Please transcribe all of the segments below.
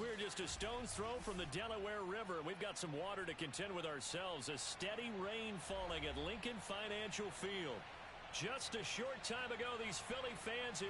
We're just a stone's throw from the Delaware River. We've got some water to contend with ourselves. A steady rain falling at Lincoln Financial Field. Just a short time ago, these Philly fans in...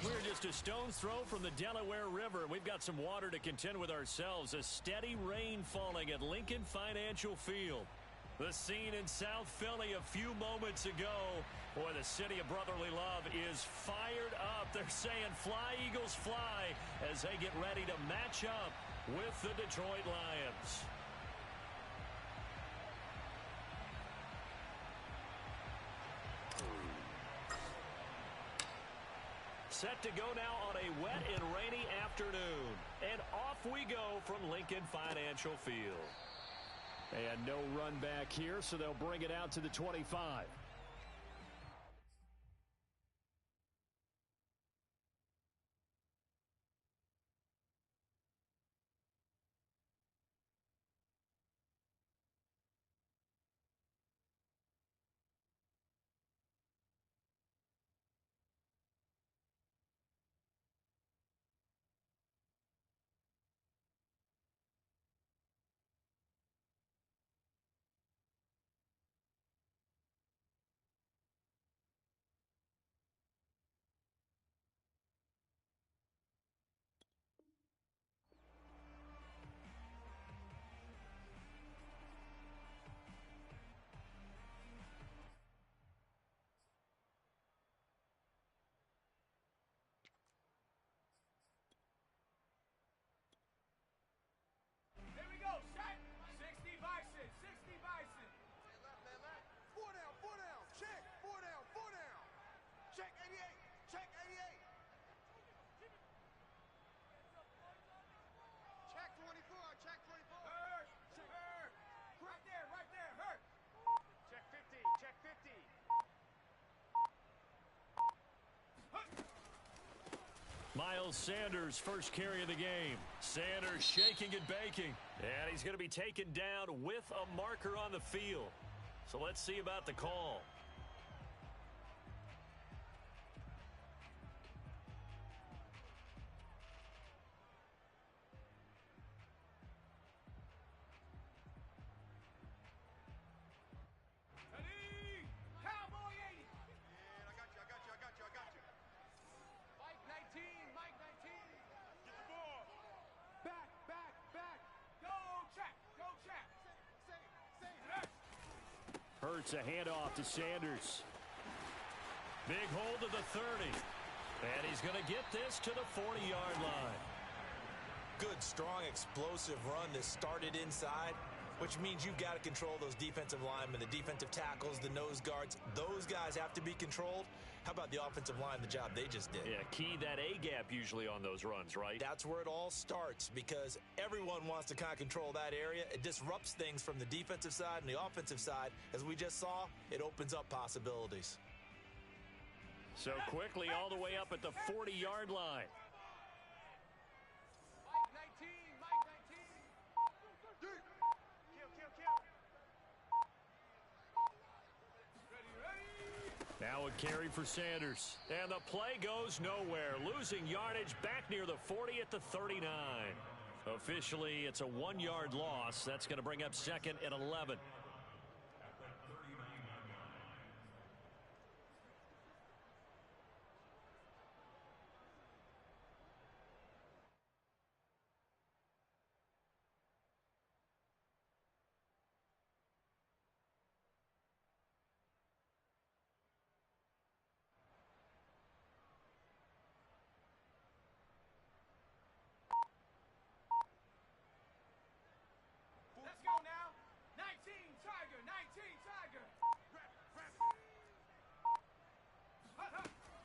We're just a stone's throw from the Delaware River. We've got some water to contend with ourselves. A steady rain falling at Lincoln Financial Field. The scene in South Philly a few moments ago. Boy, the city of brotherly love is fired up. They're saying fly, Eagles, fly, as they get ready to match up with the Detroit Lions. Set to go now on a wet and rainy afternoon. And off we go from Lincoln Financial Field. And no run back here, so they'll bring it out to the 25. Miles Sanders, first carry of the game. Sanders shaking and baking. And he's going to be taken down with a marker on the field. So let's see about the call. Hurts a handoff to Sanders. Big hold to the 30. And he's going to get this to the 40-yard line. Good, strong, explosive run that started inside, which means you've got to control those defensive linemen, the defensive tackles, the nose guards. Those guys have to be controlled. How about the offensive line, the job they just did? Yeah, key that A-gap usually on those runs, right? That's where it all starts, because everyone wants to kind of control that area. It disrupts things from the defensive side and the offensive side. As we just saw, it opens up possibilities. So quickly all the way up at the 40-yard line. Now a carry for Sanders. And the play goes nowhere. Losing yardage back near the 40 at the 39. Officially, it's a 1-yard loss. That's going to bring up second and 11.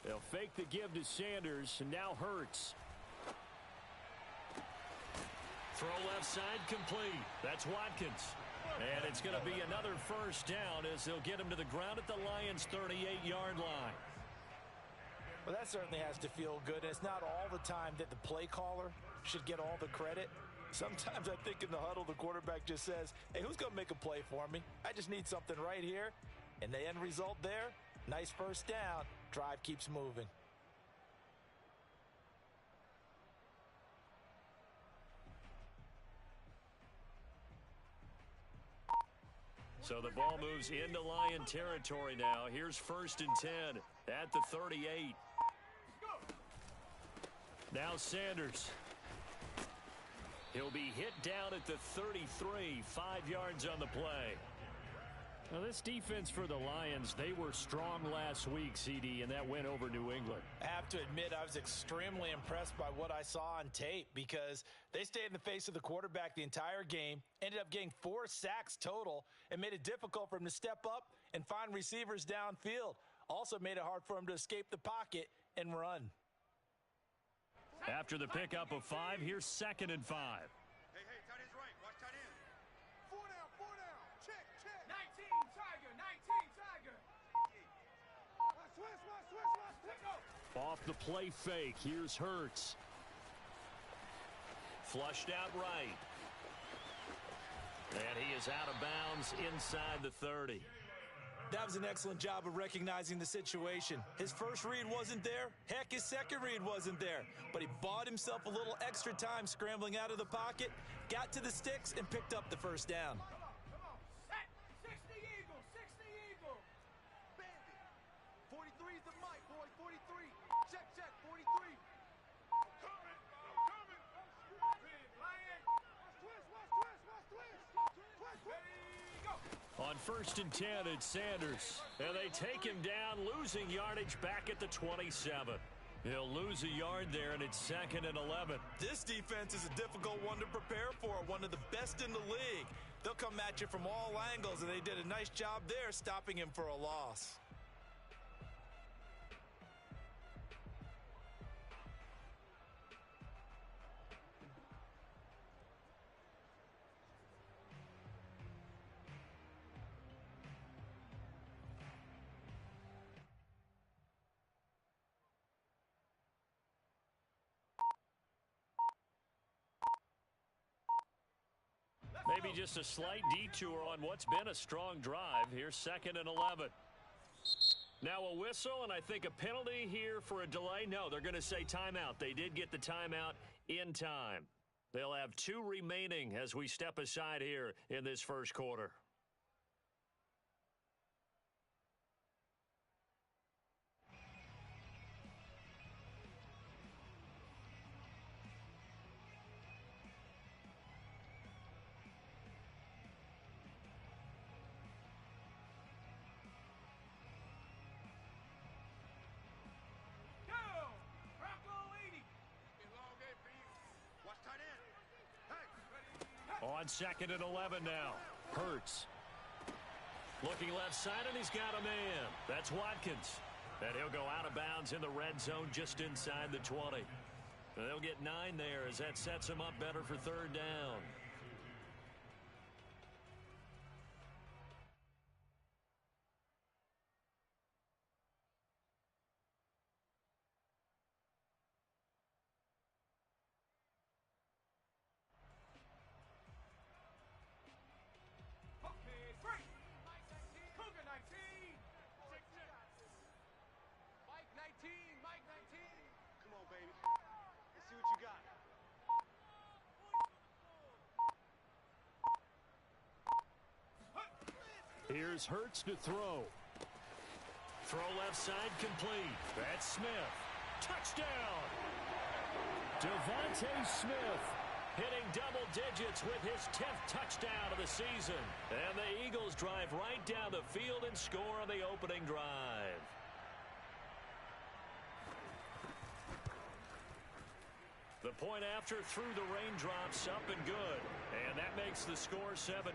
They'll fake the give to Sanders, and now Hurts. Throw left side complete. That's Watkins. And it's going to be another first down as they'll get him to the ground at the Lions' 38-yard line. Well, that certainly has to feel good. And it's not all the time that the play caller should get all the credit. Sometimes I think in the huddle, the quarterback just says, hey, who's going to make a play for me? I just need something right here. And the end result there, nice first down. Drive keeps moving. So the ball moves into Lion territory now. Here's 1st and 10 at the 38. Now Sanders. He'll be hit down at the 33, 5 yards on the play. Now this defense for the Lions, they were strong last week, CD, and that went over New England. I have to admit, I was extremely impressed by what I saw on tape because they stayed in the face of the quarterback the entire game, ended up getting 4 sacks total, and made it difficult for him to step up and find receivers downfield. Also made it hard for him to escape the pocket and run. After the pickup of 5, here's 2nd and 5. Hey, tight end's right. Watch tight end. 4 down. Check. 19, Tiger. Switch. Off the play fake, here's Hurts. Flushed out right. And he is out of bounds inside the 30. That was an excellent job of recognizing the situation. His first read wasn't there. Heck, his second read wasn't there. But he bought himself a little extra time scrambling out of the pocket, got to the sticks, and picked up the first down. Come on. Set. 60 Eagle. Bandit. 43 is the mic, boy. 43. Check. 43. Coming. Lion. Watch twist. Ready, go. On 1st and 10, it's Sanders. And they take him down, losing yardage back at the 27. He'll lose a yard there, and it's 2nd and 11. This defense is a difficult one to prepare for, one of the best in the league. They'll come at you from all angles, and they did a nice job there stopping him for a loss. Maybe just a slight detour on what's been a strong drive. Here's 2nd and 11. Now a whistle, and I think a penalty here for a delay. No, they're going to say timeout. They did get the timeout in time. They'll have 2 remaining as we step aside here in this first quarter. On 2nd and 11 now. Hurts. Looking left side, and he's got a man. That's Watkins. And he'll go out of bounds in the red zone just inside the 20. And they'll get 9 there as that sets him up better for 3rd down. Here's Hurts to throw. Throw left side complete. That's Smith. Touchdown! Devontae Smith hitting double digits with his 10th touchdown of the season. And the Eagles drive right down the field and score on the opening drive. The point after through the raindrops, up and good. And that makes the score 7-0.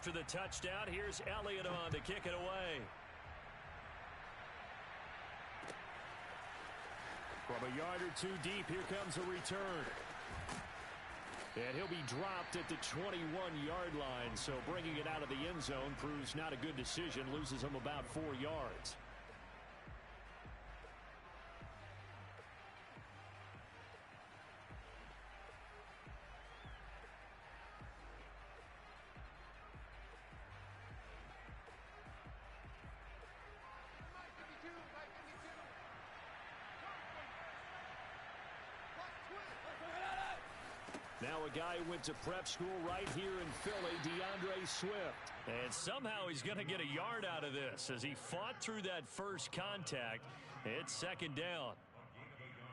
after the touchdown. Here's Elliott on to kick it away. From a yard or two deep, here comes a return. And he'll be dropped at the 21-yard line, so bringing it out of the end zone proves not a good decision, loses him about 4 yards. Now a guy who went to prep school right here in Philly, DeAndre Swift. And somehow he's going to get a yard out of this as he fought through that first contact. It's second down.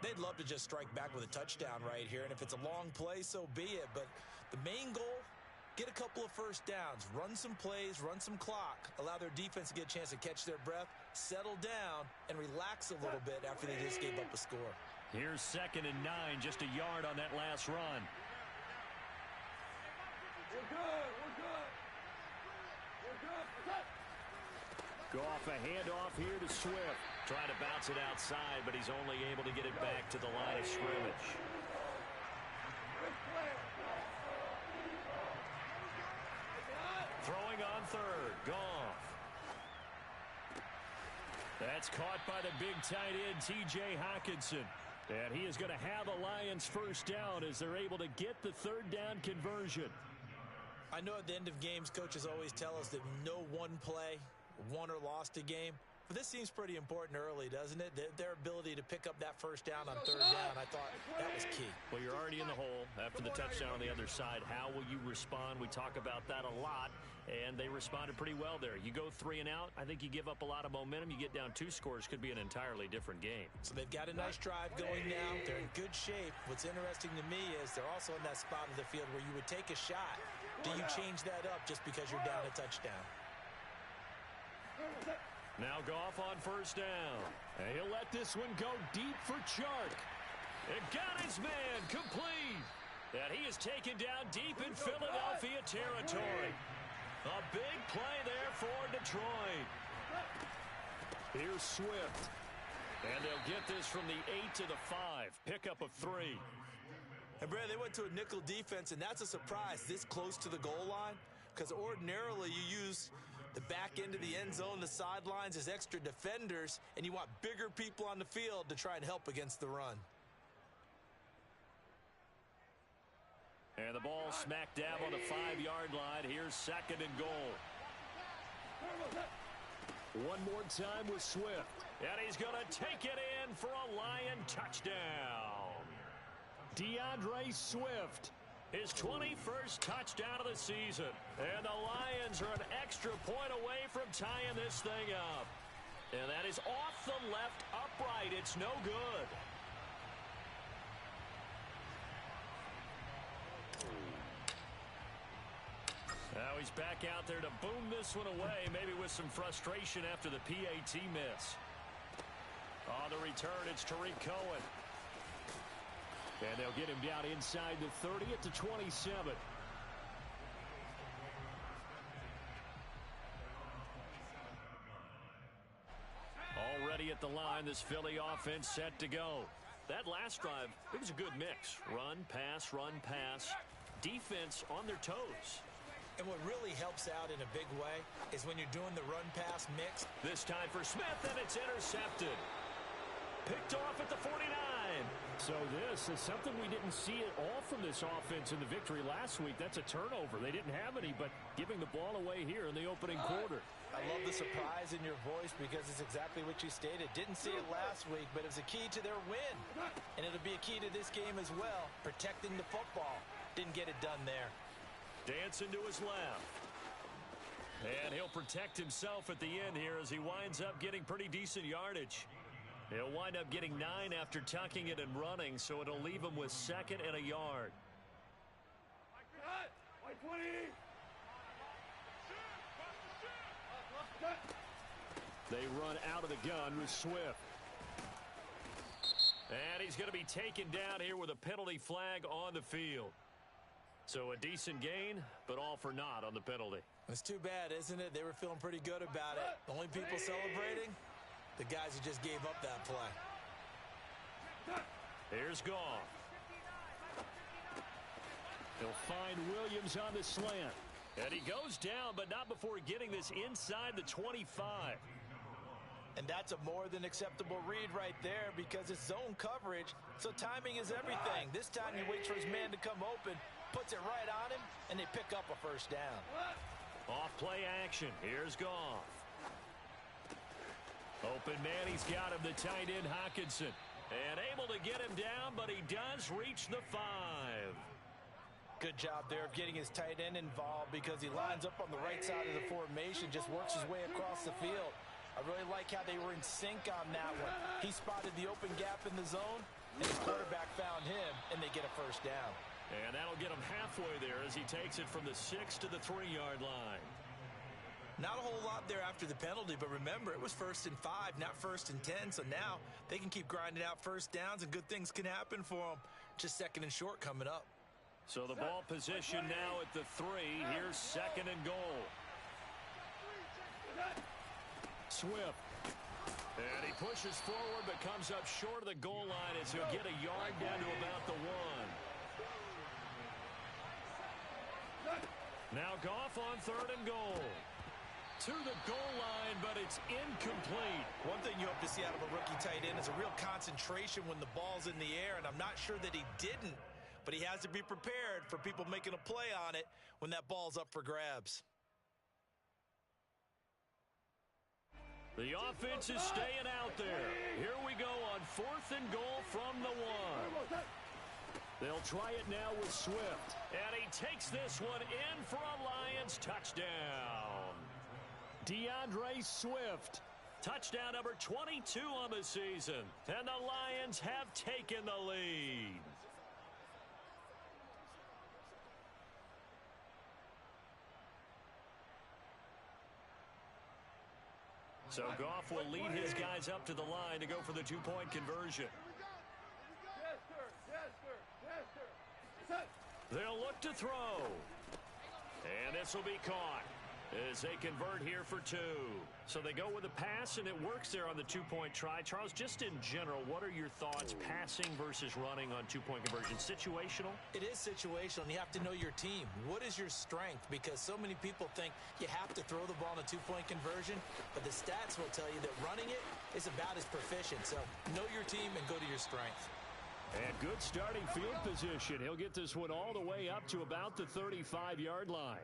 They'd love to just strike back with a touchdown right here, and if it's a long play, so be it. But the main goal, get a couple of first downs, run some plays, run some clock, allow their defense to get a chance to catch their breath, settle down, and relax a little bit after they just gave up a score. Here's 2nd and 9, just a yard on that last run. Goff a handoff here to Swift. Trying to bounce it outside, but he's only able to get it back to the line of scrimmage. Throwing on third, Goff. That's caught by the big tight end, T.J. Hockenson. And he is going to have the Lions first down as they're able to get the third down conversion. I know at the end of games, coaches always tell us that no one play won or lost a game. But this seems pretty important early, doesn't it? Their ability to pick up that first down on third down, I thought that was key. Well, you're already in the hole after the touchdown on the other side. How will you respond? We talk about that a lot, and they responded pretty well there. You go 3 and out, I think you give up a lot of momentum. You get down 2 scores, could be an entirely different game. So they've got a nice drive going now. They're in good shape. What's interesting to me is they're also in that spot of the field where you would take a shot. Do you change that up just because you're down a touchdown? Now Goff on first down. And he'll let this one go deep for Chark. It got his man complete. And he is taken down deep in Philadelphia territory. A big play there for Detroit. Here's Swift. And they'll get this from the 8 to the 5. Pickup of 3. And, Brad, they went to a nickel defense, and that's a surprise this close to the goal line, because ordinarily you use the back end of the end zone, the sidelines as extra defenders, and you want bigger people on the field to try and help against the run. And the ball smack dab on the 5-yard line. Here's 2nd and goal. One more time with Swift. And he's going to take it in for a Lion touchdown. DeAndre Swift, his 21st touchdown of the season. And the Lions are an extra point away from tying this thing up. And that is off the left upright. It's no good. Now he's back out there to boom this one away, maybe with some frustration after the PAT miss. On the return, it's Tariq Cohen. And they'll get him down inside the 30 at the 27. Already at the line, this Philly offense set to go. That last drive, it was a good mix. Run, pass, defense on their toes. And what really helps out in a big way is when you're doing the run-pass mix. This time for Smith, and it's intercepted. Picked off at the 49. So this is something we didn't see at all from this offense in the victory last week. That's a turnover. They didn't have any, but giving the ball away here in the opening quarter. I love the surprise in your voice because it's exactly what you stated. Didn't see it last week, but it was a key to their win. And it'll be a key to this game as well, protecting the football. Didn't get it done there. Dancing to his left. And he'll protect himself at the end here as he winds up getting pretty decent yardage. He'll wind up getting 9 after tucking it and running, so it'll leave him with 2nd and a yard. They run out of the gun with Swift. And he's going to be taken down here with a penalty flag on the field. So a decent gain, but all for naught on the penalty. It's too bad, isn't it? They were feeling pretty good about it. The only people celebrating, the guys who just gave up that play. Here's Goff. He'll find Williams on the slant. And he goes down, but not before getting this inside the 25. And that's a more than acceptable read right there because it's zone coverage, so timing is everything. This time he waits for his man to come open, puts it right on him, and they pick up a first down. Off play action. Here's Goff. Open man, he's got him, the tight end Hockenson. And able to get him down, but he does reach the 5. Good job there of getting his tight end involved because he lines up on the right side of the formation, just works his way across the field. I really like how they were in sync on that one. He spotted the open gap in the zone, and his quarterback found him, and they get a first down. And that'll get him halfway there as he takes it from the 6 to the 3-yard line. Not a whole lot there after the penalty, but remember, it was 1st and 5, not 1st and 10, so now they can keep grinding out first downs, and good things can happen for them. Just 2nd and short coming up. So the ball position now at the 3. Here's 2nd and goal. Swift. And he pushes forward but comes up short of the goal line as he'll get a yard down to about the 1. Now Goff on 3rd and goal. To the goal line, but it's incomplete. One thing you hope to see out of a rookie tight end is a real concentration when the ball's in the air, and I'm not sure that he didn't. But he has to be prepared for people making a play on it when that ball's up for grabs. The offense is staying out there. Here we go on 4th and goal from the 1. They'll try it now with Swift. And he takes this one in for a Lions touchdown. DeAndre Swift. Touchdown number 22 on the season. And the Lions have taken the lead. So Goff will lead his guys up to the line to go for the 2-point conversion. They'll look to throw. And this will be caught as they convert here for 2. So they go with a pass, and it works there on the 2-point try. Charles, just in general, what are your thoughts passing versus running on 2-point conversion? Situational? It is situational, and you have to know your team. What is your strength? Because so many people think you have to throw the ball in a 2-point conversion, but the stats will tell you that running it is about as proficient. So know your team and go to your strength. And good starting field position. He'll get this one all the way up to about the 35-yard line.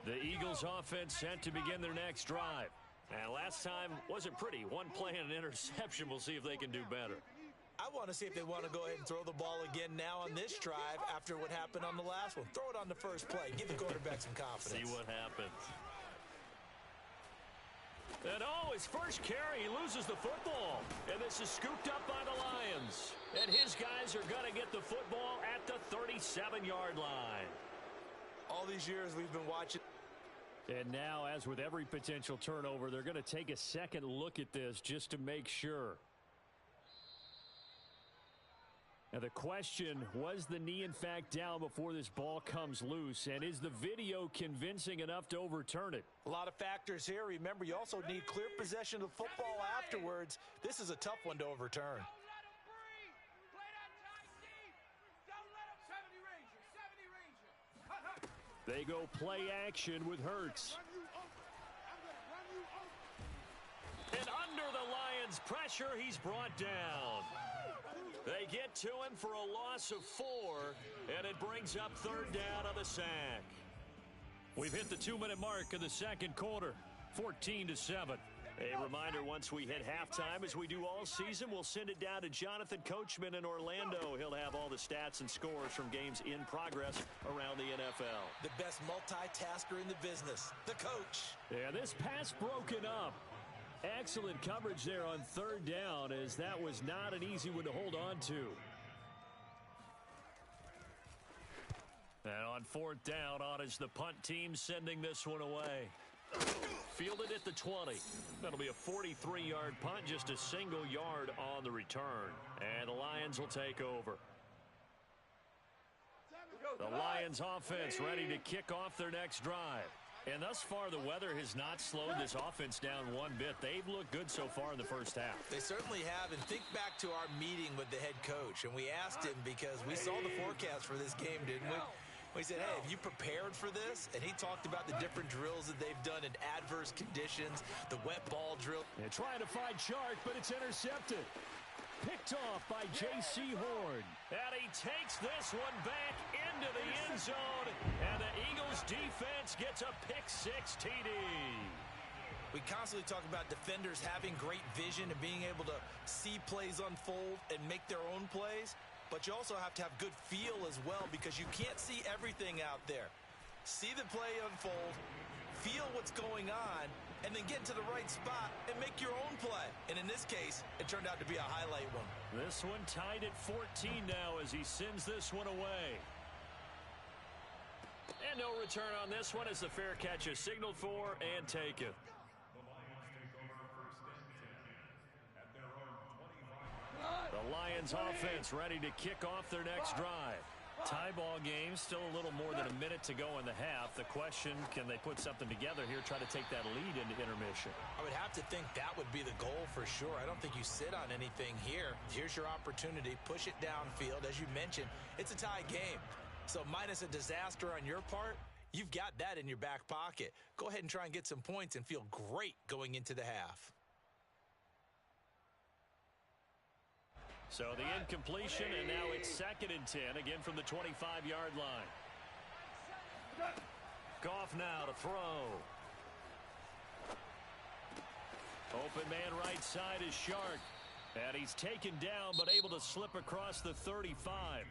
The Eagles offense set to begin their next drive. And last time wasn't pretty. One play and an interception. We'll see if they can do better. I want to see if they want to go ahead and throw the ball again now on this drive after what happened on the last one. Throw it on the first play. Give the quarterback some confidence. See what happens. And his first carry, he loses the football. And this is scooped up by the Lions. And his guys are going to get the football at the 37-yard line. All these years we've been watching. And now, as with every potential turnover, they're going to take a second look at this just to make sure. Now the question, was the knee in fact down before this ball comes loose? And is the video convincing enough to overturn it? A lot of factors here. Remember, you also need clear possession of the football afterwards. This is a tough one to overturn. They go play action with Hurts. And under the Lions' pressure, he's brought down. They get to him for a loss of 4, and it brings up 3rd down on the sack. We've hit the 2-minute mark in the second quarter, 14-7. A reminder, once we hit halftime, as we do all season, we'll send it down to Jonathan Coachman in Orlando. He'll have all the stats and scores from games in progress around the NFL. The best multitasker in the business, the coach. Yeah, this pass broken up. Excellent coverage there on 3rd down, as that was not an easy one to hold on to. And on fourth down, on is the punt team sending this one away. Fielded at the 20. That'll be a 43-yard punt, just a single yard on the return. And the Lions will take over. The Lions offense ready to kick off their next drive. And thus far, the weather has not slowed this offense down one bit. They've looked good so far in the first half. They certainly have. And think back to our meeting with the head coach. And we asked him because we saw the forecast for this game, didn't we? We said, hey, have you prepared for this? And he talked about the different drills that they've done in adverse conditions, the wet ball drill. They're trying to find Chark, but it's intercepted. Picked off by J.C. Horn. And he takes this one back into the end zone. And the Eagles defense gets a pick-6 TD. We constantly talk about defenders having great vision and being able to see plays unfold and make their own plays. But you also have to have good feel as well because you can't see everything out there. See the play unfold, feel what's going on, and then get to the right spot and make your own play. And in this case, it turned out to be a highlight one. This one tied at 14 now as he sends this one away. And no return on this one as the fair catch is signaled for and taken. The Lions offense ready to kick off their next drive. Tie ball game, still a little more than a minute to go in the half. The question, can they put something together here, try to take that lead into intermission? I would have to think that would be the goal for sure. I don't think you sit on anything here. Here's your opportunity. Push it downfield. As you mentioned, it's a tie game. So minus a disaster on your part, you've got that in your back pocket. Go ahead and try and get some points and feel great going into the half. So the incompletion, and now it's 2nd and 10, again from the 25-yard line. Goff now to throw. Open man right side is Shark. And he's taken down, but able to slip across the 35.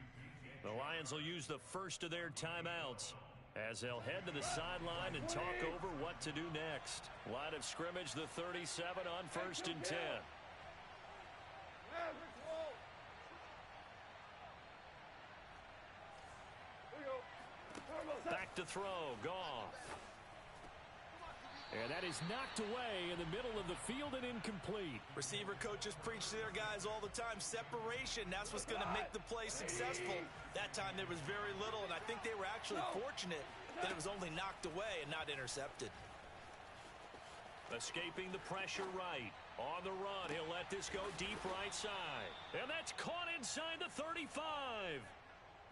The Lions will use the first of their timeouts as they'll head to the sideline and talk over what to do next. Line of scrimmage, the 37 on 1st and 10. Back to throw, Goff. And that is knocked away in the middle of the field and incomplete. Receiver coaches preach to their guys all the time. Separation, that's what's going to make the play successful. That time there was very little, and I think they were actually fortunate that it was only knocked away and not intercepted. Escaping the pressure right. On the run, he'll let this go deep right side. And that's caught inside the 35.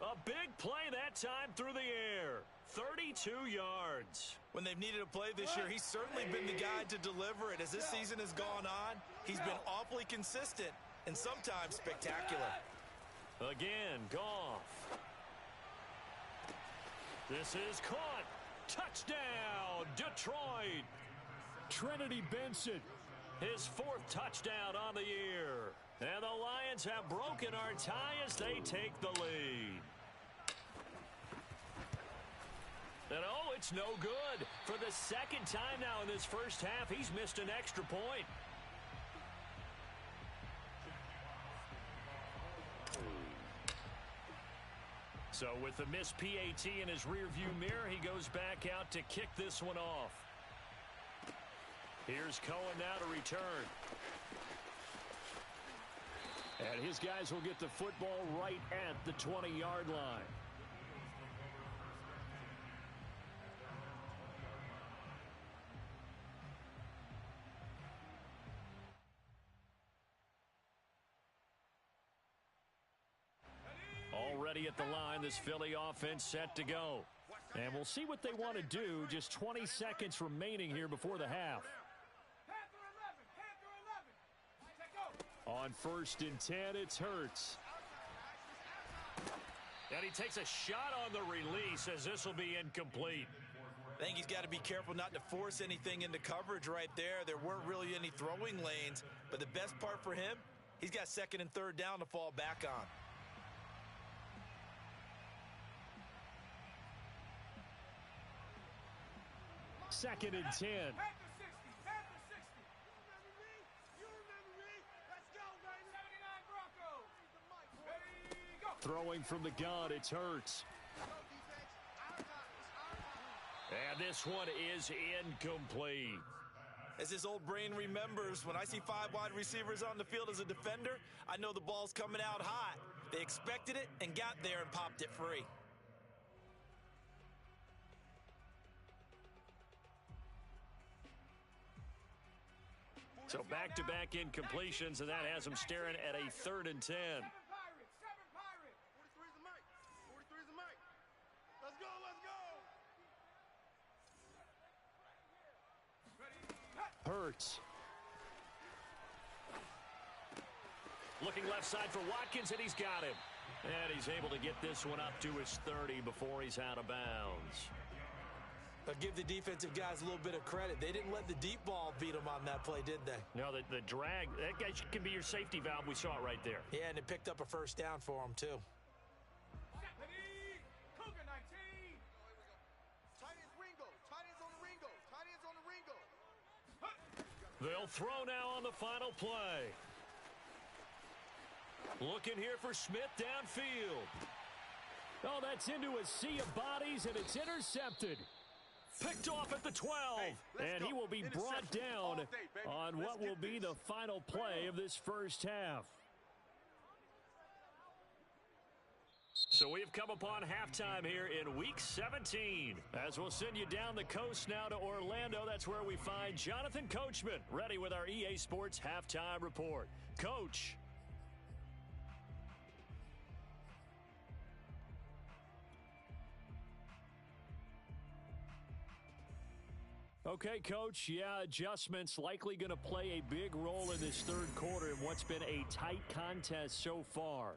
A big play that time through the air. 32 yards. When they've needed a play this year, he's certainly been the guy to deliver it. As this season has gone on, he's been awfully consistent and sometimes spectacular. Again, Goff. This is caught. Touchdown, Detroit. Trinity Benson, his 4th touchdown on the year. And the Lions have broken our tie as they take the lead. And oh, it's no good. For the 2nd time now in this first half, he's missed an extra point. So with the missed PAT in his rearview mirror, he goes back out to kick this one off. Here's Cohen now to return. And his guys will get the football right at the 20-yard line. Already at the line, this Philly offense set to go. And we'll see what they want to do. Just 20 seconds remaining here before the half. On 1st and 10, it's Hurts. And he takes a shot on the release as this will be incomplete. I think he's got to be careful not to force anything into coverage right there. There weren't really any throwing lanes, but the best part for him, he's got 2nd and 3rd down to fall back on. Second and 10. Throwing from the gun, it's Hurts. This one is incomplete. As his old brain remembers, when I see 5 wide receivers on the field as a defender, I know the ball's coming out hot. They expected it and got there and popped it free. So back-to-back incompletions, and that has them staring at a 3rd and 10. 7 Pirates. 43's the mic. 43's the mic. Let's go, Hurts. Looking left side for Watkins, and he's got him. And he's able to get this one up to his 30 before he's out of bounds. But give the defensive guys a little bit of credit. They didn't let the deep ball beat them on that play, did they? No, the drag, that guy can be your safety valve. We saw it right there. Yeah, and it picked up a first down for them, too. Cougar 19. Tight ends Ringo. Tight ends on the Ringo. Tight ends on the Ringo. They'll throw now on the final play. Looking here for Smith downfield. Oh, that's into a sea of bodies, and it's intercepted. Picked off at the 12, and he will be brought down on what will be the final play of this first half. So we've come upon halftime here in Week 17. As we'll send you down the coast now to Orlando, that's where we find Jonathan Coachman, ready with our EA Sports Halftime Report. Coach. Okay, Coach, yeah, adjustments likely going to play a big role in this third quarter in what's been a tight contest so far.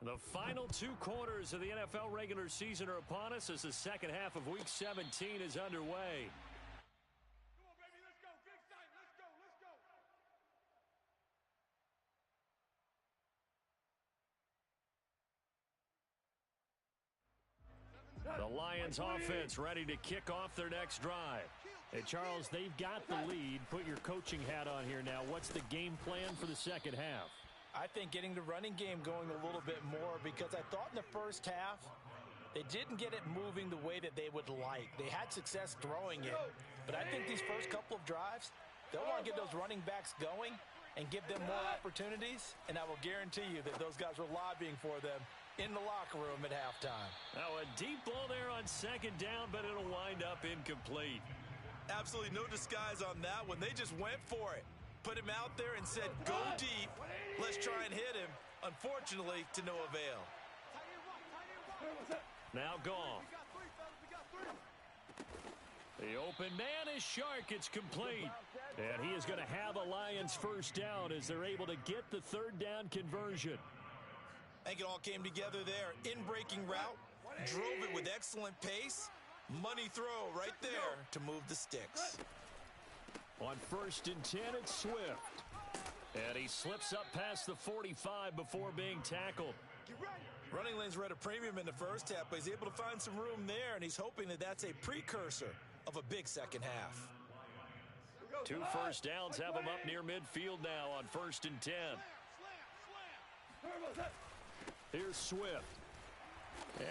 The final 2 quarters of the NFL regular season are upon us as the second half of Week 17 is underway. Come on, baby. Let's go. Big side. Let's go. The Lions offense ready to kick off their next drive. Hey, Charles, they've got the lead. Put your coaching hat on here now. What's the game plan for the second half? I think getting the running game going a little bit more, because I thought in the first half they didn't get it moving the way that they would like. They had success throwing it, but I think these first couple of drives, they'll want to get those running backs going and give them more opportunities, and I will guarantee you that those guys were lobbying for them in the locker room at halftime. Now a deep ball there on second down, but it'll wind up incomplete. Absolutely no disguise on that one. They just went for it. Put him out there and said, go deep. Let's try and hit him. Unfortunately, to no avail. Now Goff. The open man is Shark. It's complete. And he is going to have a Lions first down as they're able to get the third down conversion. I think it all came together there. In-breaking route. Drove it with excellent pace. Money throw right there to move the sticks. On 1st and 10, it's Swift. And he slips up past the 45 before being tackled. Running lanes were at a premium in the first half, but he's able to find some room there, and he's hoping that that's a precursor of a big second half. 2 first downs have him up near midfield now on 1st and 10. Here's Swift.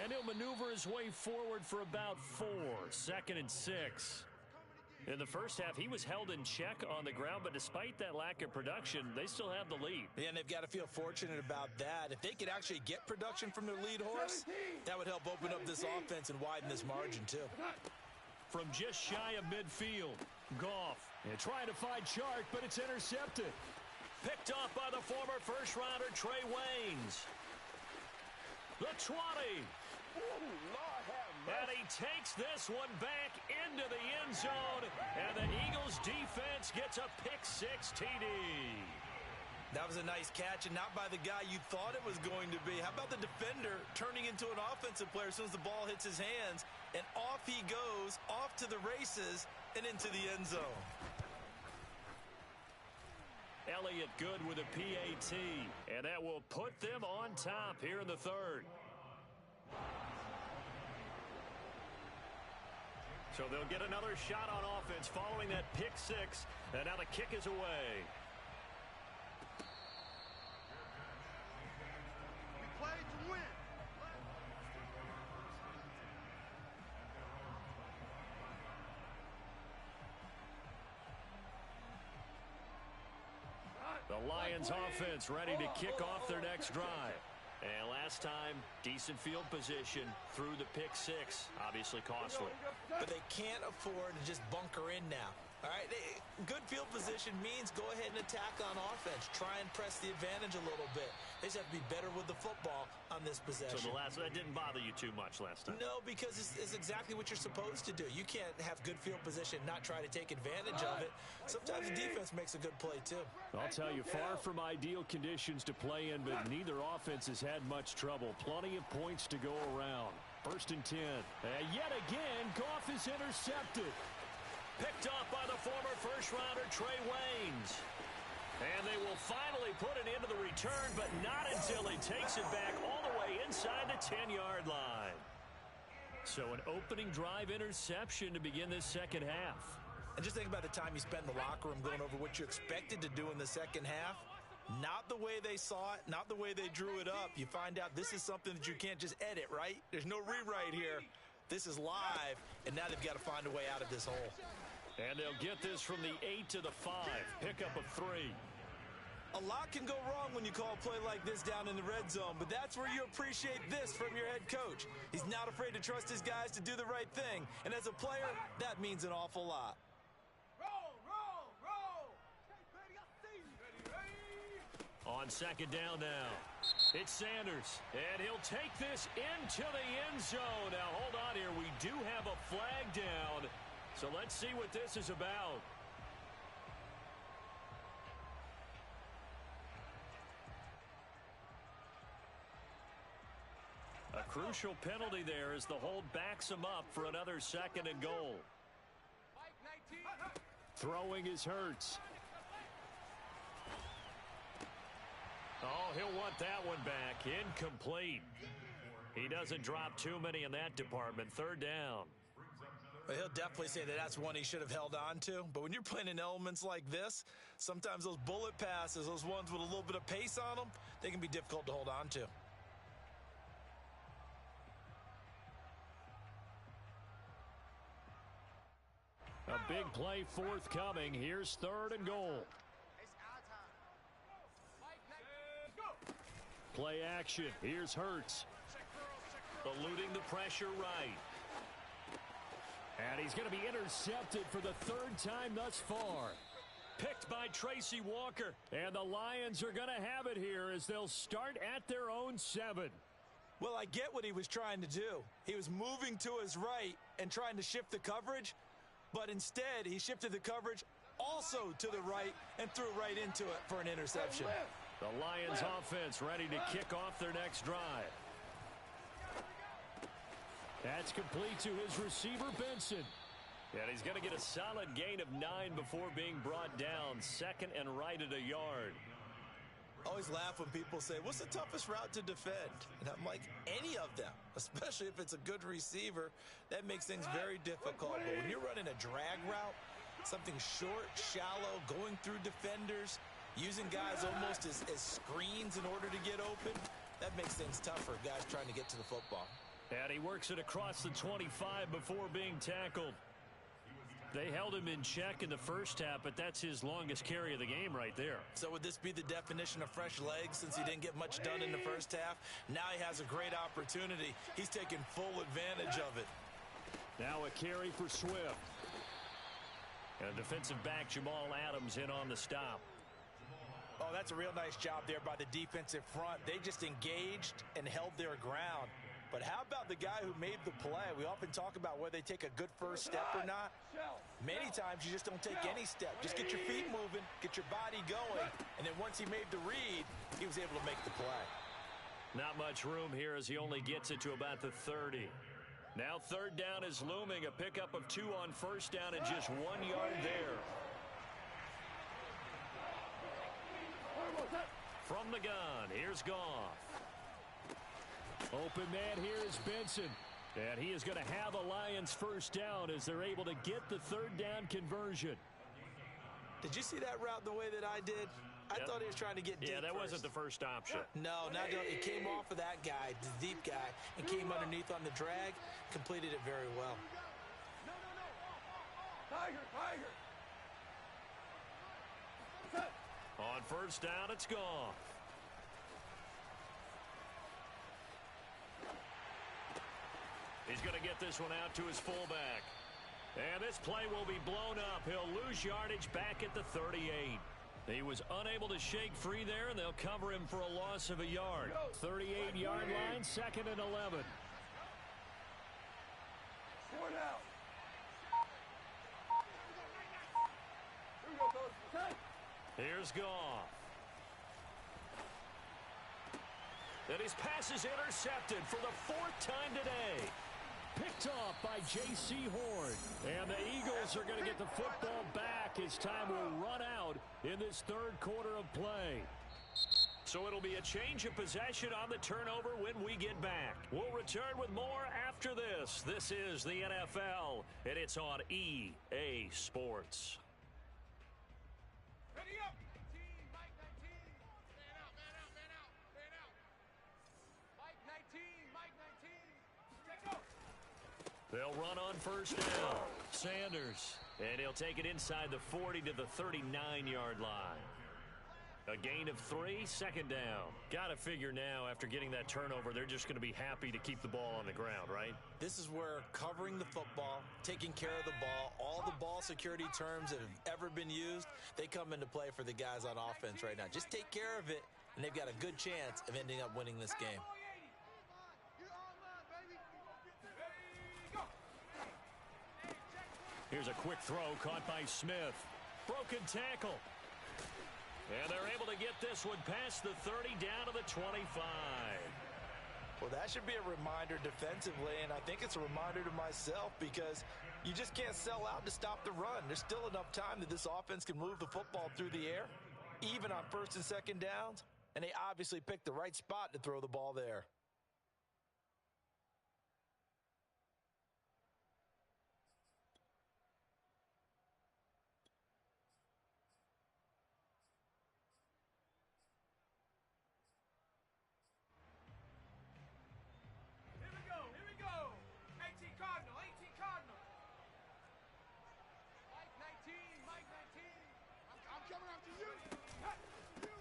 And he'll maneuver his way forward for about 4. 2nd and 6. In the first half, he was held in check on the ground, but despite that lack of production, they still have the lead. Yeah, and they've got to feel fortunate about that. If they could actually get production from their lead horse, that would help open up this offense and widen this margin, too. From just shy of midfield, Goff trying to find Shark, but it's intercepted. Picked off by the former first-rounder Trey Waynes. The 20. And he takes this one back into the end zone, and the Eagles defense gets a pick-6 TD. That was a nice catch, and not by the guy you thought it was going to be. How about the defender turning into an offensive player as soon as the ball hits his hands, and off he goes, off to the races, and into the end zone. Elliott good with a PAT, and that will put them on top here in the third. So they'll get another shot on offense following that pick-6, and now the kick is away. We play to win. The Lions offense ready to kick off their next drive. And last time, decent field position through the pick six. Obviously costly. But they can't afford to just bunker in now. All right, good field position means go ahead and attack on offense. Try and press the advantage a little bit. They just have to be better with the football on this possession. So that didn't bother you too much last time? No, because it's exactly what you're supposed to do. You can't have good field position, not try to take advantage of it. Sometimes the defense makes a good play, too. I'll tell you, far from ideal conditions to play in, but neither offense has had much trouble. Plenty of points to go around. 1st and 10. And yet again, Goff is intercepted. Picked off by the former first-rounder Trey Waynes. And they will finally put it into the return, but not until he takes it back all the way inside the 10-yard line. So an opening drive interception to begin this second half. And just think about the time you spent in the locker room going over what you expected to do in the second half. Not the way they saw it, not the way they drew it up. You find out this is something that you can't just edit, right? There's no rewrite here. This is live, and now they've got to find a way out of this hole. And they'll get this from the 8 to the 5. Pickup of 3. A lot can go wrong when you call a play like this down in the red zone, but that's where you appreciate this from your head coach. He's not afraid to trust his guys to do the right thing, and as a player, that means an awful lot. On second down now, it's Sanders, and he'll take this into the end zone. Now, hold on here. We do have a flag down, so let's see what this is about. A crucial penalty there as the hold backs him up for another 2nd and goal. Throwing is Hurts. Oh, he'll want that one back. Incomplete. He doesn't drop too many in that department. 3rd down. Well, he'll definitely say that that's one he should have held on to. But when you're playing in elements like this, sometimes those bullet passes, those ones with a little bit of pace on them, they can be difficult to hold on to. A big play forthcoming. Here's 3rd and goal. Play action. Here's Hurts. Eluding the pressure right. And he's going to be intercepted for the 3rd time thus far. Picked by Tracy Walker. And the Lions are going to have it here as they'll start at their own 7. Well, I get what he was trying to do. He was moving to his right and trying to shift the coverage. But instead, he shifted the coverage also to the right and threw right into it for an interception. The Lions offense ready to kick off their next drive. That's complete to his receiver, Benson. And he's going to get a solid gain of 9 before being brought down. 2nd and right at a yard. I always laugh when people say, what's the toughest route to defend? And I'm like, any of them, especially if it's a good receiver. That makes things very difficult. But when you're running a drag route, something short, shallow, going through defenders, using guys almost as screens in order to get open, that makes things tougher, guys trying to get to the football. And he works it across the 25 before being tackled. They held him in check in the first half, but that's his longest carry of the game right there. So would this be the definition of fresh legs since he didn't get much done in the first half? Now he has a great opportunity. He's taking full advantage of it. Now a carry for Swift. And defensive back Jamal Adams in on the stop. Oh, that's a real nice job there by the defensive front. They just engaged and held their ground. But how about the guy who made the play? We often talk about whether they take a good first step or not. Many times you just don't take any step. Just get your feet moving, get your body going, and then once he made the read, he was able to make the play. Not much room here as he only gets it to about the 30. Now 3rd down is looming. A pickup of 2 on 1st down and just 1 yard there. From the gun, here's Goff. Open man here is Benson. And he is going to have a Lions 1st down as they're able to get the 3rd down conversion. Did you see that route the way that I did? I thought he was trying to get deep. Yeah, that first. wasn't the first option. No, it came off of that guy, the deep guy, and came underneath on the drag, completed it very well. Tiger. On first down, it's gone. He's going to get this one out to his fullback. And this play will be blown up. He'll lose yardage back at the 38. He was unable to shake free there, and they'll cover him for a loss of a yard. 38-yard line, 2nd and 11. Here's Goff. And his pass is intercepted for the 4th time today. Picked off by J.C. Horn. And the Eagles are going to get the football back as time will run out in this 3rd quarter of play. So it'll be a change of possession on the turnover when we get back. We'll return with more after this. This is the NFL, and it's on EA Sports. Ready up. 19, Mike 19. Man out, man out, man out, man out. Mike 19, Mike 19. Check out. They'll run on first down. Sanders. And he'll take it inside the 40 to the 39-yard line. A gain of 3, 2nd down. Got to figure now, after getting that turnover, they're just going to be happy to keep the ball on the ground, right? This is where covering the football, taking care of the ball, all the ball security terms that have ever been used, they come into play for the guys on offense right now. Just take care of it, and they've got a good chance of ending up winning this game. Here's a quick throw caught by Smith. Broken tackle. And they're able to get this one past the 30 down to the 25. Well, that should be a reminder defensively, and I think it's a reminder to myself because you just can't sell out to stop the run. There's still enough time that this offense can move the football through the air, even on 1st and 2nd downs, and they obviously picked the right spot to throw the ball there.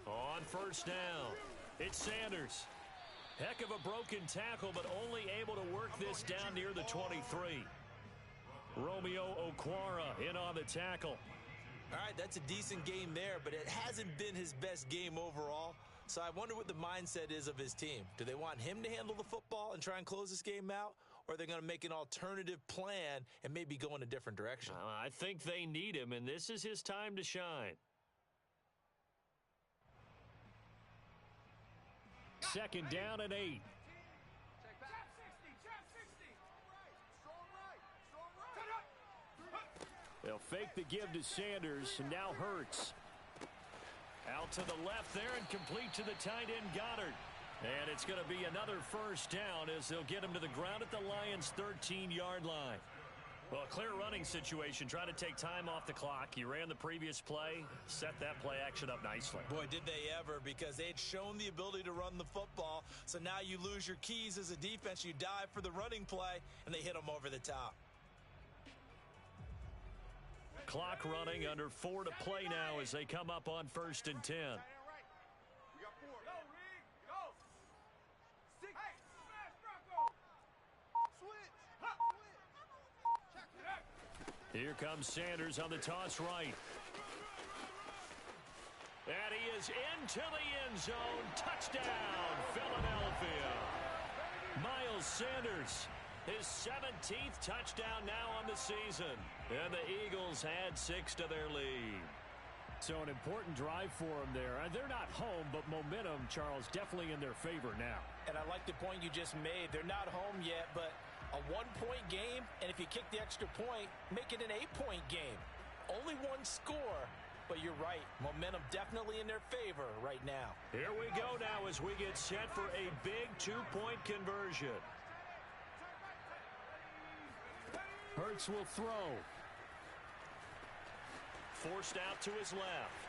On first down, it's Sanders. Heck of a broken tackle, but only able to work this down near the 23. Romeo Okwara in on the tackle. All right, that's a decent game there, but it hasn't been his best game overall. So I wonder what the mindset is of his team. Do they want him to handle the football and try and close this game out? Or are they going to make an alternative plan and maybe go in a different direction? I think they need him, and this is his time to shine. 2nd down and 8. They'll fake the give to Sanders, and now Hurts. Out to the left there and complete to the tight end Goddard. And it's going to be another first down as they'll get him to the ground at the Lions' 13-yard line. Well, a clear running situation. Try to take time off the clock. You ran the previous play, set that play action up nicely. Boy, did they ever, because they had shown the ability to run the football. So now you lose your keys as a defense. You dive for the running play, and they hit them over the top. Clock running, under 4 to play now as they come up on 1st and 10. Here comes Sanders on the toss right. And he is into the end zone. Touchdown, Philadelphia. Miles Sanders, his 17th touchdown now on the season. And the Eagles add 6 to their lead. So an important drive for them there. They're not home, but momentum, Charles, definitely in their favor now. And I like the point you just made. They're not home yet, but a 1-point game, and if you kick the extra point, make it an 8-point game. Only one score, but you're right. Momentum definitely in their favor right now. Here we go now as we get set for a big 2-point conversion. Hurts will throw. Forced out to his left.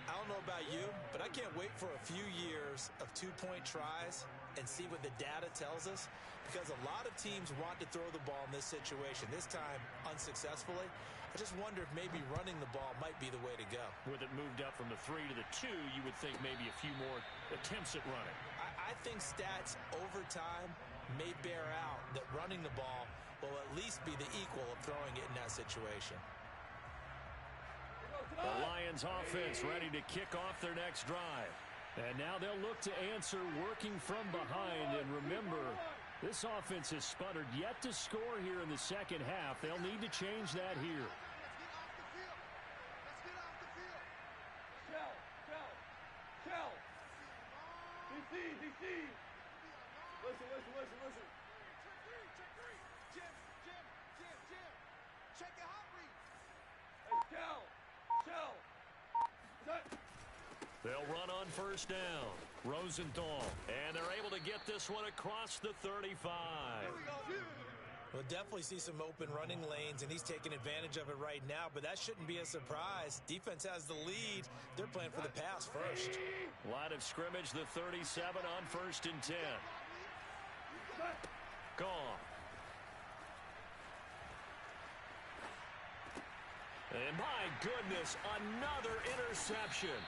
I don't know about you, but I can't wait for a few years of 2-point tries and see what the data tells us? Because a lot of teams want to throw the ball in this situation, this time unsuccessfully. I just wonder if maybe running the ball might be the way to go. With it moved up from the 3 to the 2, you would think maybe a few more attempts at running. I think stats over time may bear out that running the ball will at least be the equal of throwing it in that situation. The Lions offense ready to kick off their next drive. And now they'll look to answer working from behind. And remember, this offense has sputtered yet to score here in the second half. They'll need to change that here. DC. Listen. Check 3. Jim. Check your hot read. Hey, Shell. They'll run on first down. Rosenthal. And they're able to get this one across the 35. We'll definitely see some open running lanes, and he's taking advantage of it right now, but that shouldn't be a surprise. Defense has the lead. They're playing for the pass first. Line of scrimmage, the 37 on 1st and 10. Gone. And my goodness, another interception.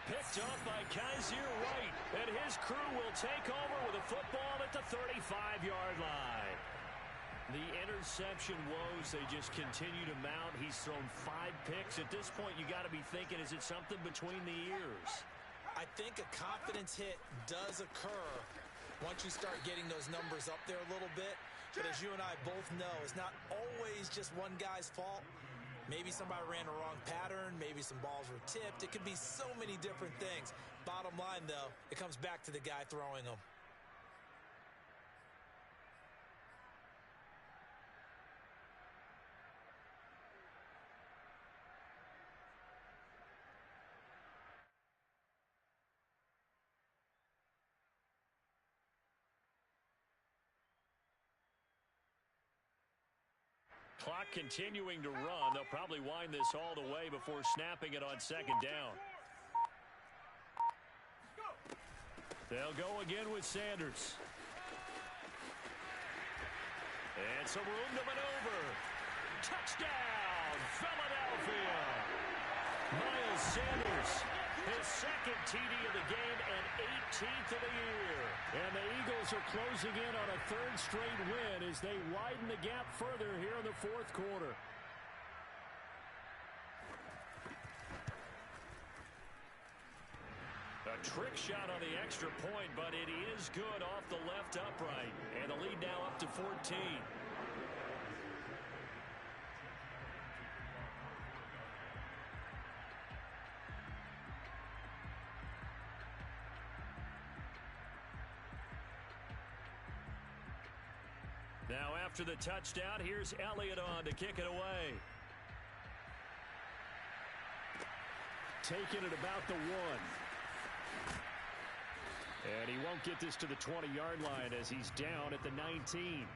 Picked up by Kaiser White, and his crew will take over with a football at the 35-yard line. The interception woes, they just continue to mount. He's thrown 5 picks. At this point, you got to be thinking, is it something between the ears? I think a confidence hit does occur once you start getting those numbers up there a little bit. But as you and I both know, it's not always just one guy's fault. Maybe somebody ran a wrong pattern. Maybe some balls were tipped. It could be so many different things. Bottom line, though, it comes back to the guy throwing them. Clock continuing to run. They'll probably wind this all the way before snapping it on second down. They'll go again with Sanders. And some room to maneuver. Touchdown, Philadelphia. Miles Sanders, his second TD of the game and 18th of the year. And the Eagles are closing in on a 3rd straight win as they widen the gap further here in the 4th quarter. A trick shot on the extra point, but it is good off the left upright. And the lead now up to 14. Now after the touchdown, here's Elliott on to kick it away. Taking it about the 1. And he won't get this to the 20-yard line as he's down at the 19.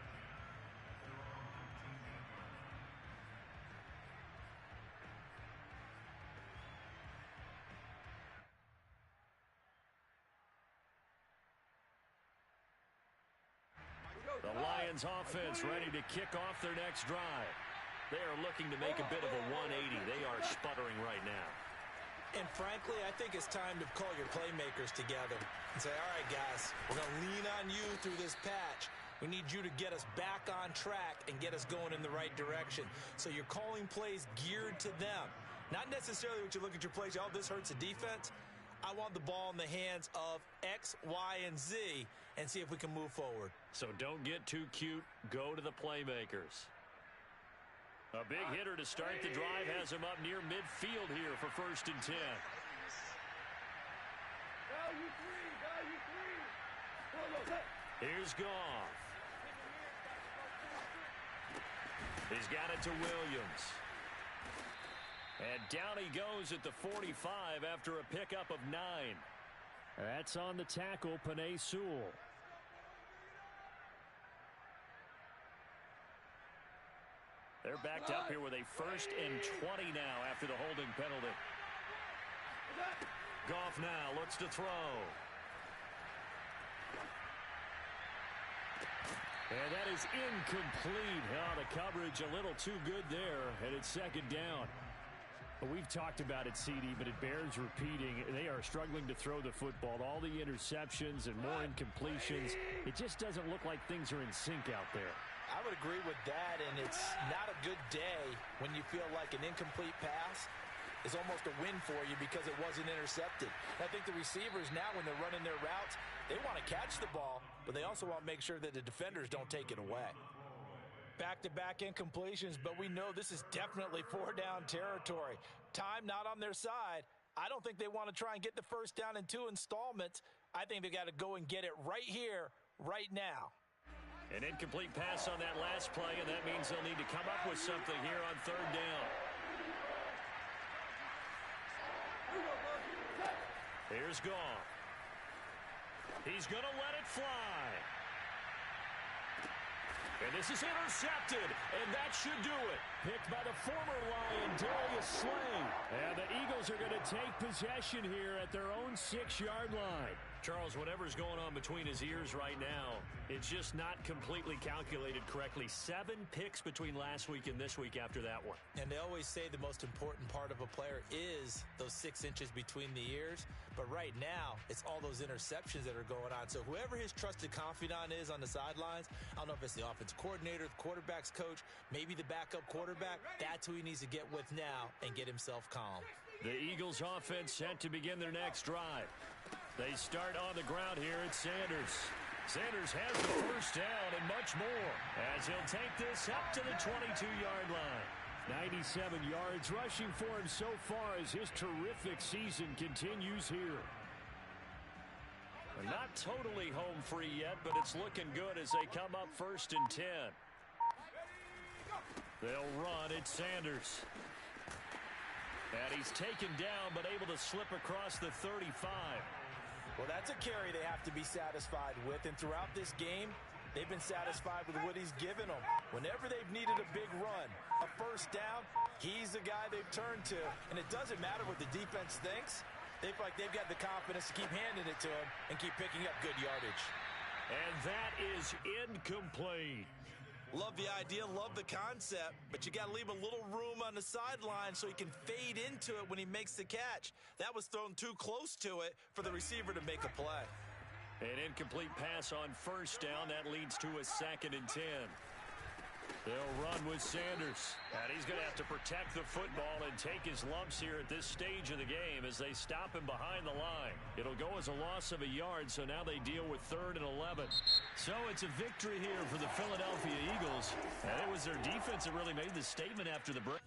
The Lions offense ready to kick off their next drive. They are looking to make a bit of a 180. They are sputtering right now. And frankly, I think it's time to call your playmakers together and say, all right, guys, we're going to lean on you through this patch. We need you to get us back on track and get us going in the right direction. So you're calling plays geared to them. Not necessarily what you look at your plays, oh, this hurts the defense. I want the ball in the hands of X, Y, and Z and see if we can move forward. So don't get too cute. Go to the playmakers. A big hitter to start the drive has him up near midfield here for 1st and 10. Here's Goff. He's got it to Williams. And down he goes at the 45 after a pickup of 9. That's on the tackle, Penei Sewell. They're backed up here with a 1st and 20 now after the holding penalty. Goff now looks to throw. And that is incomplete. Oh, the coverage a little too good there, and it's second down. We've talked about it, CD, but it bears repeating. They are struggling to throw the football. All the interceptions and more incompletions. It just doesn't look like things are in sync out there. I would agree with that, and it's not a good day when you feel like an incomplete pass is almost a win for you because it wasn't intercepted. I think the receivers now, when they're running their routes, they want to catch the ball, but they also want to make sure that the defenders don't take it away. Back-to-back incompletions, but we know this is definitely four-down territory. Time not on their side. I don't think they want to try and get the first down in 2 installments. I think they got to go and get it right here, right now. An incomplete pass on that last play, and that means they'll need to come up with something here on third down. Here's Goff. He's going to let it fly. And this is intercepted, and that should do it. Picked by the former Lion, Darius Slay. And the Eagles are going to take possession here at their own 6-yard line. Charles, whatever's going on between his ears right now, it's just not completely calculated correctly. 7 picks between last week and this week after that one. And they always say the most important part of a player is those 6 inches between the ears. But right now, it's all those interceptions that are going on. So whoever his trusted confidant is on the sidelines, I don't know if it's the offense coordinator, the quarterback's coach, maybe the backup quarterback, that's who he needs to get with now and get himself calm. The Eagles offense set to begin their next drive. They start on the ground here at Sanders. Sanders has the first down and much more as he'll take this up to the 22-yard line. 97 yards rushing for him so far as his terrific season continues here. Not totally home free yet, but it's looking good as they come up 1st and 10. They'll run at Sanders. And he's taken down but able to slip across the 35. Well, that's a carry they have to be satisfied with, and throughout this game, they've been satisfied with what he's given them. Whenever they've needed a big run, a first down, he's the guy they've turned to. And it doesn't matter what the defense thinks. They feel like they've got the confidence to keep handing it to him and keep picking up good yardage. And that is incomplete. Love the idea, love the concept, but you got to leave a little room on the sideline so he can fade into it when he makes the catch. That was thrown too close to it for the receiver to make a play. An incomplete pass on first down. That leads to a 2nd and 10. They'll run with Sanders. And he's going to have to protect the football and take his lumps here at this stage of the game as they stop him behind the line. It'll go as a loss of a yard, so now they deal with 3rd and 11. So it's a victory here for the Philadelphia Eagles. And it was their defense that really made the statement after the break.